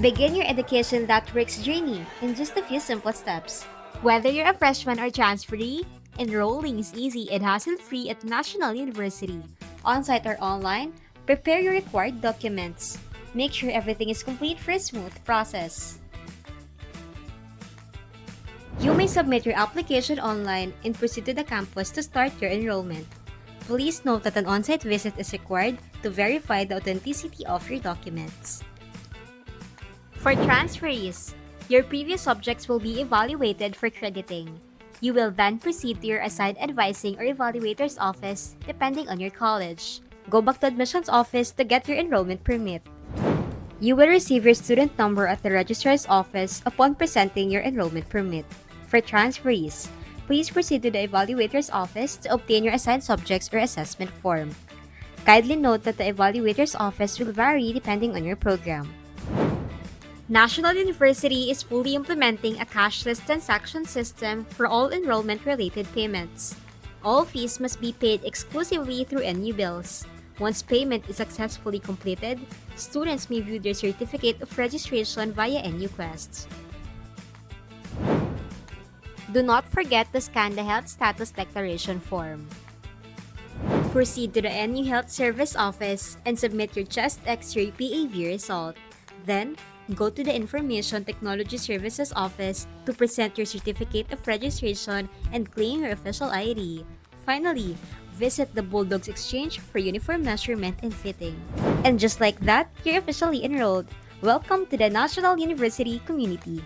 Begin your education that works journey in just a few simple steps. Whether you're a freshman or transferee, enrolling is easy and hassle-free at National University. On-site or online, prepare your required documents. Make sure everything is complete for a smooth process. You may submit your application online and proceed to the campus to start your enrollment. Please note that an on-site visit is required to verify the authenticity of your documents. For transferees, your previous subjects will be evaluated for crediting. You will then proceed to your assigned advising or evaluator's office depending on your college. Go back to admissions office to get your enrollment permit. You will receive your student number at the registrar's office upon presenting your enrollment permit. For transferees, please proceed to the evaluator's office to obtain your assigned subjects or assessment form. Kindly note that the evaluator's office will vary depending on your program. National University is fully implementing a cashless transaction system for all enrollment-related payments. All fees must be paid exclusively through NU bills. Once payment is successfully completed, students may view their certificate of registration via NU Quest. Do not forget to scan the Health Status Declaration form. Proceed to the NU Health Service office and submit your chest X-ray PAV result. Then, go to the Information Technology Services office to present your certificate of registration and claim your official ID. Finally, visit the Bulldogs Exchange for uniform measurement and fitting. And just like that, you're officially enrolled. Welcome to the National University community.